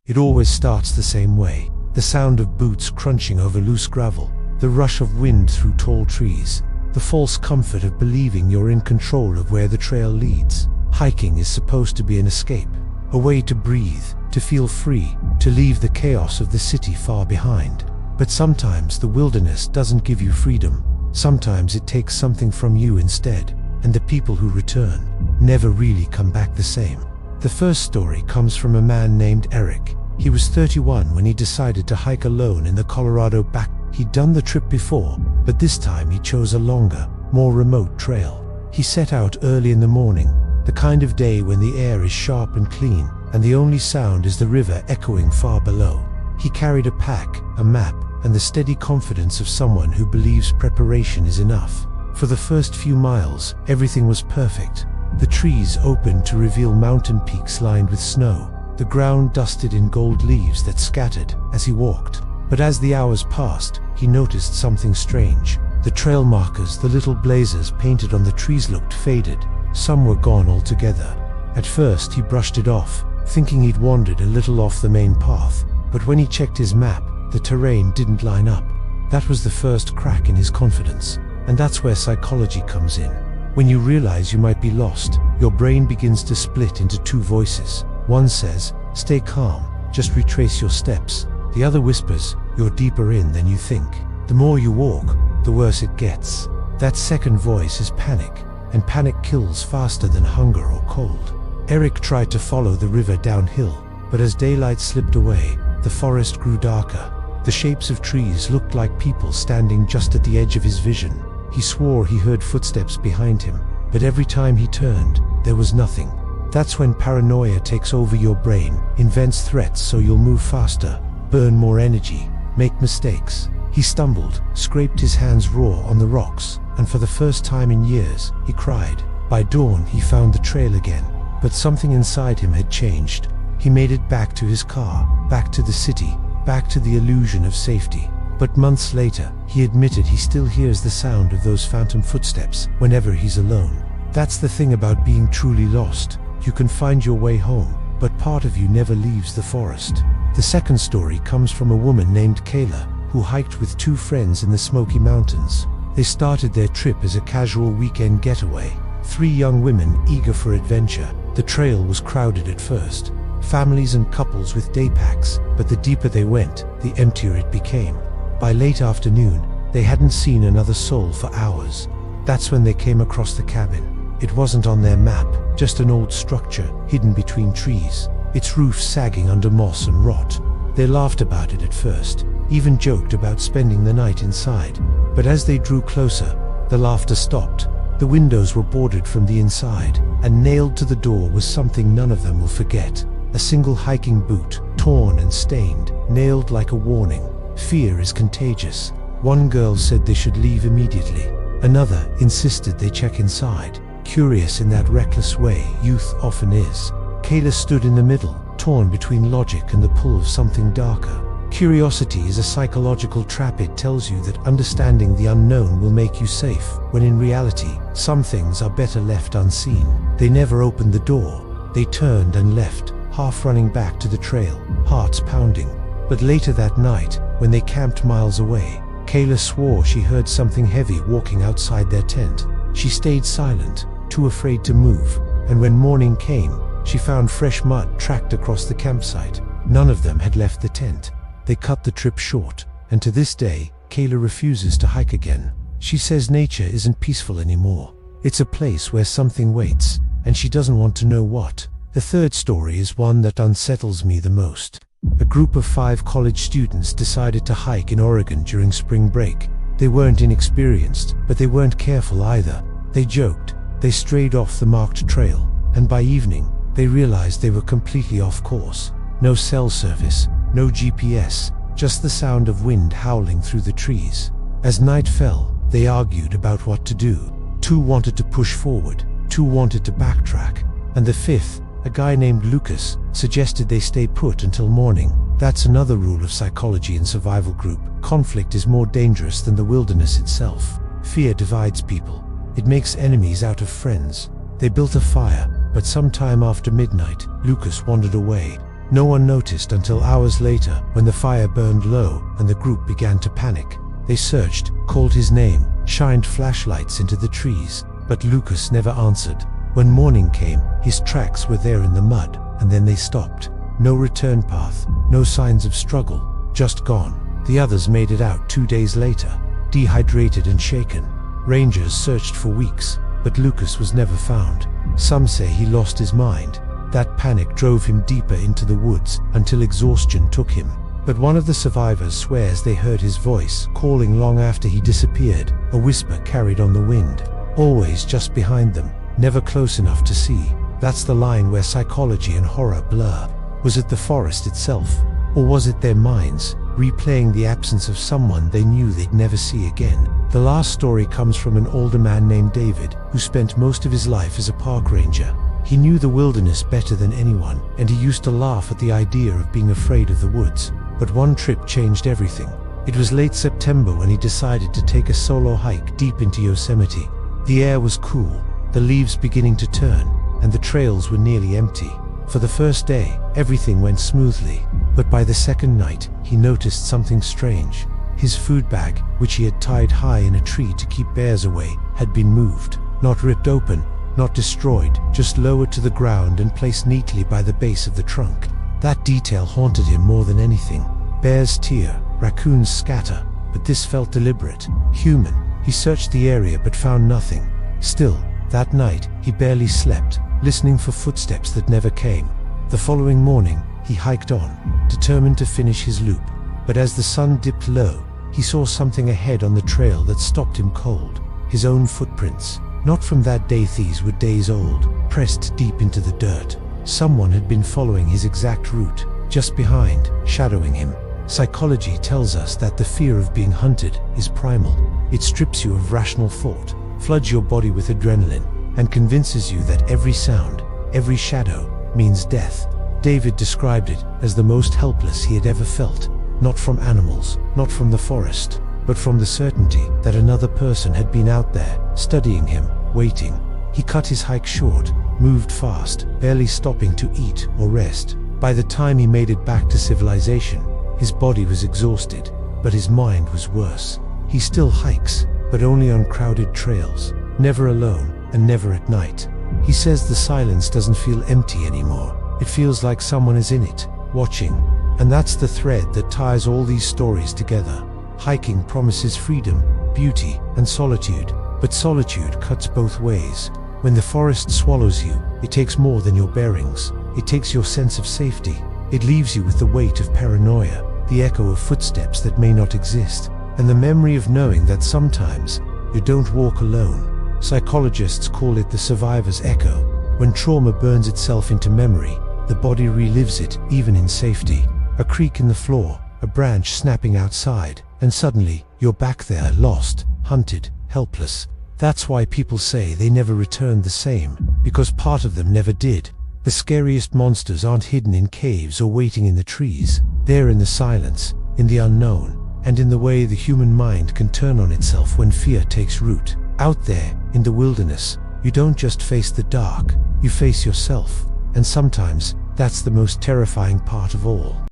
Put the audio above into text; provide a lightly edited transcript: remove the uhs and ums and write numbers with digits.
It always starts the same way. The sound of boots crunching over loose gravel, the rush of wind through tall trees, the false comfort of believing you're in control of where the trail leads. Hiking is supposed to be an escape, a way to breathe, to feel free, to leave the chaos of the city far behind. But sometimes the wilderness doesn't give you freedom. Sometimes it takes something from you instead, and the people who return never really come back the same. The first story comes from a man named Eric. He was 31 when he decided to hike alone in the Colorado back. He'd done the trip before, but this time he chose a longer, more remote trail. He set out early in the morning, the kind of day when the air is sharp and clean, and the only sound is the river echoing far below. He carried a pack, a map, and the steady confidence of someone who believes preparation is enough. For the first few miles, everything was perfect. The trees opened to reveal mountain peaks lined with snow, the ground dusted in gold leaves that scattered as he walked. But as the hours passed, he noticed something strange. The trail markers, the little blazers painted on the trees, looked faded. Some were gone altogether. At first he brushed it off, thinking he'd wandered a little off the main path. But when he checked his map, the terrain didn't line up. That was the first crack in his confidence. And that's where psychology comes in. When you realize you might be lost, your brain begins to split into two voices. One says, stay calm, just retrace your steps. The other whispers, you're deeper in than you think. The more you walk, the worse it gets. That second voice is panic, and panic kills faster than hunger or cold. Eric tried to follow the river downhill, but as daylight slipped away, the forest grew darker. The shapes of trees looked like people standing just at the edge of his vision. He swore he heard footsteps behind him, but every time he turned, there was nothing. That's when paranoia takes over your brain, invents threats so you'll move faster, burn more energy, make mistakes. He stumbled, scraped his hands raw on the rocks, and for the first time in years, he cried. By dawn, he found the trail again, but something inside him had changed. He made it back to his car, back to the city, back to the illusion of safety. But months later, he admitted he still hears the sound of those phantom footsteps whenever he's alone. That's the thing about being truly lost. You can find your way home, but part of you never leaves the forest. The second story comes from a woman named Kayla, who hiked with two friends in the Smoky Mountains. They started their trip as a casual weekend getaway. 3 young women eager for adventure. The trail was crowded at first. Families and couples with day packs, but the deeper they went, the emptier it became. By late afternoon, they hadn't seen another soul for hours. That's when they came across the cabin. It wasn't on their map, just an old structure hidden between trees, its roof sagging under moss and rot. They laughed about it at first, even joked about spending the night inside. But as they drew closer, the laughter stopped. The windows were boarded from the inside, and nailed to the door was something none of them will forget. A single hiking boot, torn and stained, nailed like a warning. Fear is contagious. One girl said they should leave immediately. Another insisted they check inside, curious in that reckless way youth often is. Kayla stood in the middle, torn between logic and the pull of something darker. Curiosity is a psychological trap. It tells you that understanding the unknown will make you safe, when in reality, some things are better left unseen. They never opened the door. They turned and left, half running back to the trail, hearts pounding. But later that night, when they camped miles away, Kayla swore she heard something heavy walking outside their tent. She stayed silent, too afraid to move, and when morning came, she found fresh mud tracked across the campsite. None of them had left the tent. They cut the trip short, and to this day, Kayla refuses to hike again. She says nature isn't peaceful anymore. It's a place where something waits, and she doesn't want to know what. The third story is one that unsettles me the most. A group of 5 college students decided to hike in Oregon during spring break. They weren't inexperienced, but they weren't careful either. They joked, they strayed off the marked trail, and by evening, they realized they were completely off course. No cell service, no GPS, just the sound of wind howling through the trees. As night fell, they argued about what to do. 2 wanted to push forward, 2 wanted to backtrack, and the 5th, a guy named Lucas, suggested they stay put until morning. That's another rule of psychology and survival group. Conflict is more dangerous than the wilderness itself. Fear divides people. It makes enemies out of friends. They built a fire, but sometime after midnight, Lucas wandered away. No one noticed until hours later, when the fire burned low and the group began to panic. They searched, called his name, shined flashlights into the trees, but Lucas never answered. When morning came, his tracks were there in the mud, and then they stopped. No return path, no signs of struggle, just gone. The others made it out 2 days later, dehydrated and shaken. Rangers searched for weeks, but Lucas was never found. Some say he lost his mind. That panic drove him deeper into the woods until exhaustion took him. But one of the survivors swears they heard his voice calling long after he disappeared, a whisper carried on the wind, always just behind them, never close enough to see. That's the line where psychology and horror blur. Was it the forest itself, or was it their minds, replaying the absence of someone they knew they'd never see again? The last story comes from an older man named David, who spent most of his life as a park ranger. He knew the wilderness better than anyone, and he used to laugh at the idea of being afraid of the woods. But one trip changed everything. It was late September when he decided to take a solo hike deep into Yosemite. The air was cool, the leaves beginning to turn, and the trails were nearly empty. For the first day, everything went smoothly, but by the second night, he noticed something strange. His food bag, which he had tied high in a tree to keep bears away, had been moved, not ripped open, not destroyed, just lowered to the ground and placed neatly by the base of the trunk. That detail haunted him more than anything. Bears tear, raccoons scatter, but this felt deliberate, human. He searched the area but found nothing. Still, that night, he barely slept, listening for footsteps that never came. The following morning, he hiked on, determined to finish his loop. But as the sun dipped low, he saw something ahead on the trail that stopped him cold. His own footprints. Not from that day, these were days old, pressed deep into the dirt. Someone had been following his exact route, just behind, shadowing him. Psychology tells us that the fear of being hunted is primal. It strips you of rational thought, floods your body with adrenaline, and convinces you that every sound, every shadow, means death. David described it as the most helpless he had ever felt, not from animals, not from the forest, but from the certainty that another person had been out there, studying him, waiting. He cut his hike short, moved fast, barely stopping to eat or rest. By the time he made it back to civilization, his body was exhausted, but his mind was worse. He still hikes, but only on crowded trails, never alone and never at night. He says the silence doesn't feel empty anymore. It feels like someone is in it, watching. And that's the thread that ties all these stories together. Hiking promises freedom, beauty, and solitude, but solitude cuts both ways. When the forest swallows you, it takes more than your bearings. It takes your sense of safety. It leaves you with the weight of paranoia, the echo of footsteps that may not exist, and the memory of knowing that sometimes you don't walk alone. Psychologists call it the survivor's echo. When trauma burns itself into memory, the body relives it even in safety. A creak in the floor, a branch snapping outside, and suddenly you're back there, lost, hunted, helpless. That's why people say they never returned the same, because part of them never did. The scariest monsters aren't hidden in caves or waiting in the trees. They're in the silence, in the unknown, and in the way the human mind can turn on itself when fear takes root. Out there, in the wilderness, you don't just face the dark, you face yourself. And sometimes, that's the most terrifying part of all.